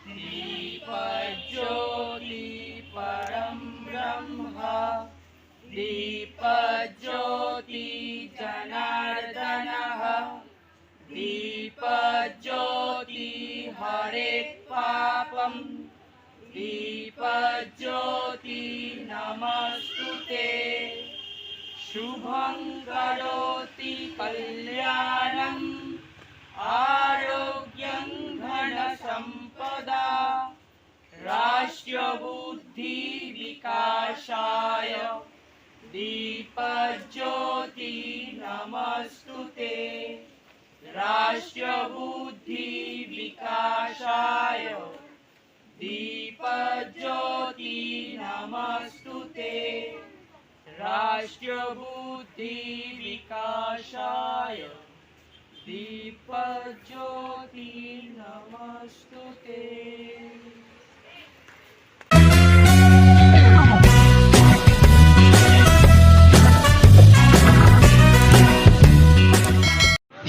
दीपज्योति परं ब्रह्म दीपज्योति जनार्दनः दीपज्योति हरेत् पापम् दीपज्योति नमस्तुते शुभं करोति कल्याणम् आरोग्यं धनसम्पदा राष्ट्रबुद्धि विकासाय दीपज्योति नमस्तुते राष्ट्रबुद्धि विकासाय दीपज्योति नमस्तुते राष्ट्रबुद्धि विकासाय दीपज्योति नमस्तुते।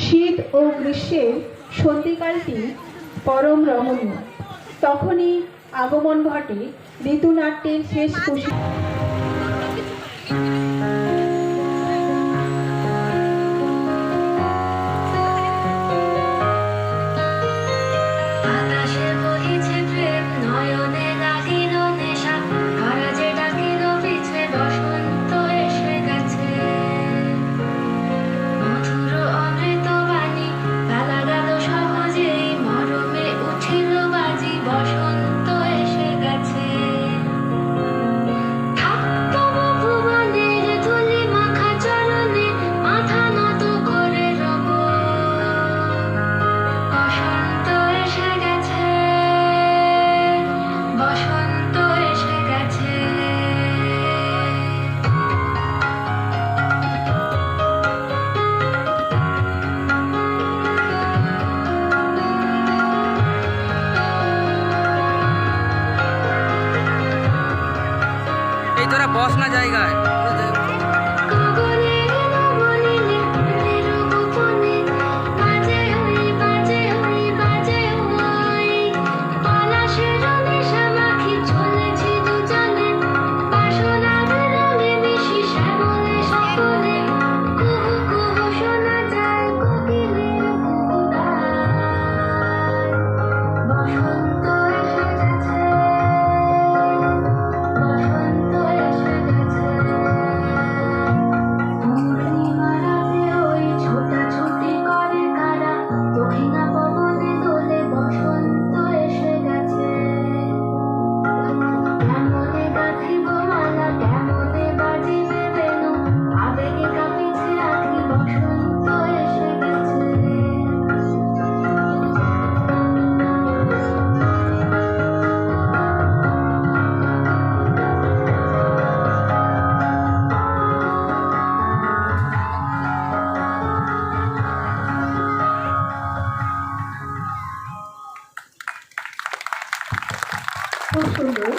শীত ও গ্রীষ্মের সন্ধিকালটি পরম রমণীয়। তখনই আগমন ঘটে ঋতুনাট্যের শেষ খুশি। তোরা বস না জায়গায় খুব সুন্দর।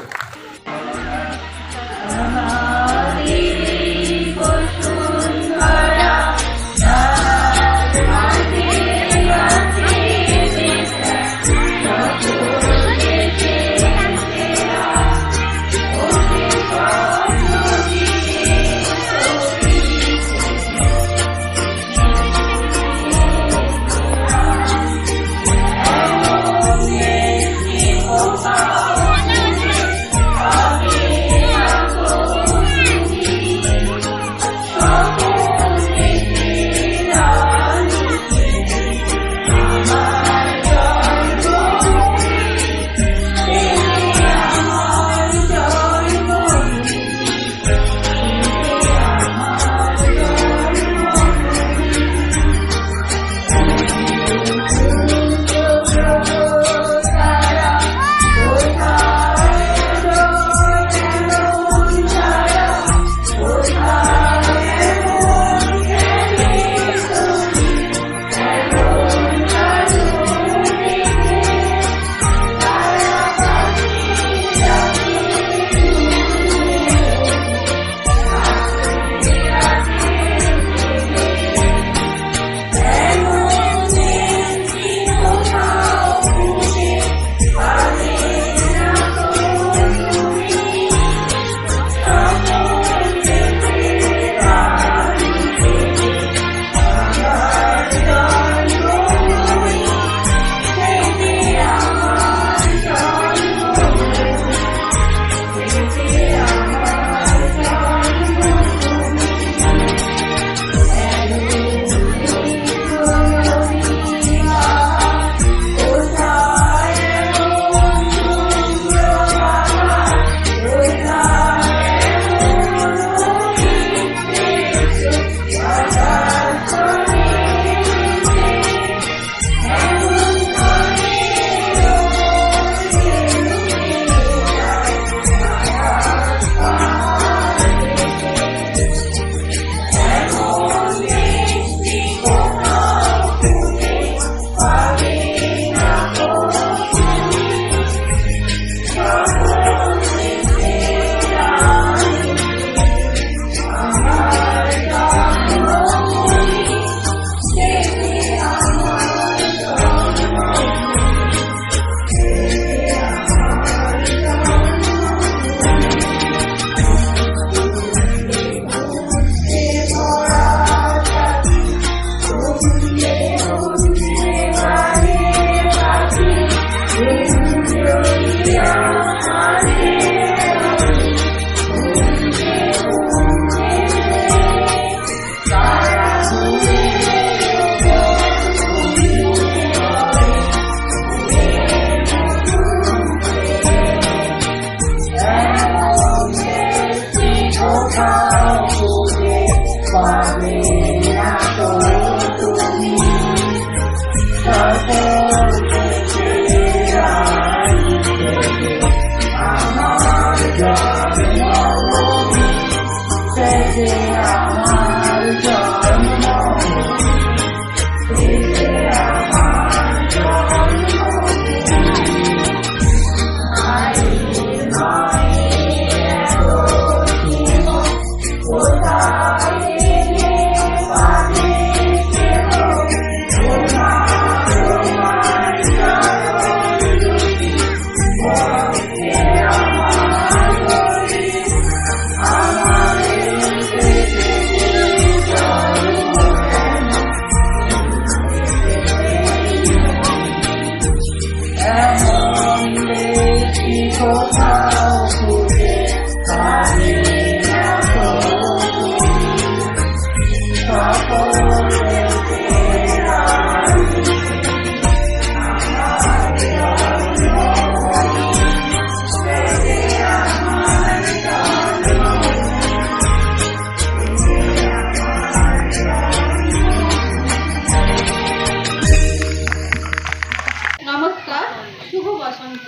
নমস্কার, শুভ বসন্ত।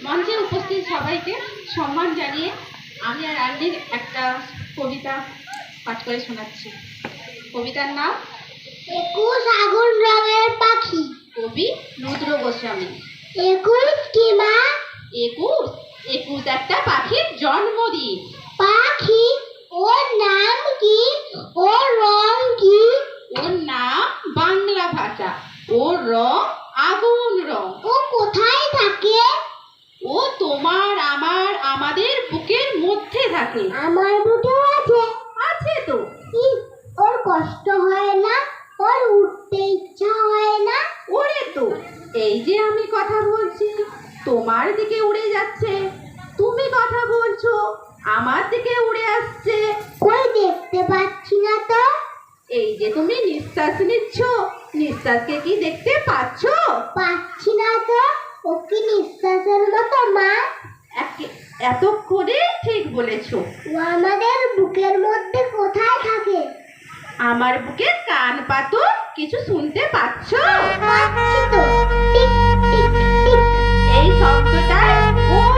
মঞ্চে উপস্থিত সবাইকে সম্মান জানিয়ে আমি আর আন্ডির একটা কবিতা পাঠ করে শোনাচ্ছি। কবিতার নাম একুশ আগুন রঙের পাখি। কবি রুদ্র গোস্বামী। একুশ কি মা? একুশ একুশ একটা পাখির জন্মদিন। পাখি, ওর নাম কি? ওর রং কি? ওর নাম বাংলা ভাষা, ওর রং আগুন রং। ও কোথায় থাকে? ও তোমার আমার আমাদের বুকের মধ্যে থাকে। আমার বুকেও আছে। আছে তো। ইস, ওর কষ্ট হয় না? ওর উঠতে ইচ্ছা হয় না? ওরে তো, এই যে আমি কথা বলছি তোমার দিকে উড়ে যাচ্ছে, তুমি কথা বলছো আমার দিকে উড়ে আসছে। কই দেখতে পাচ্ছি না তো। এই যে তুমি নিঃশ্বাস নিচ্ছ, নিঃশ্বাসকে কি দেখতে পাচ্ছো? পাচ্ছি না তো। ও কি নিঃশ্বাসের মতো মা? এতক্ষণে ঠিক বলেছো। ও আমাদের বুকের মধ্যে কোথায় থাকে? আমার বুকে কান পাতো, কিছু শুনতে পাচ্ছো? পাচ্ছি তো। Tick tick tick. এই শব্দটা ওই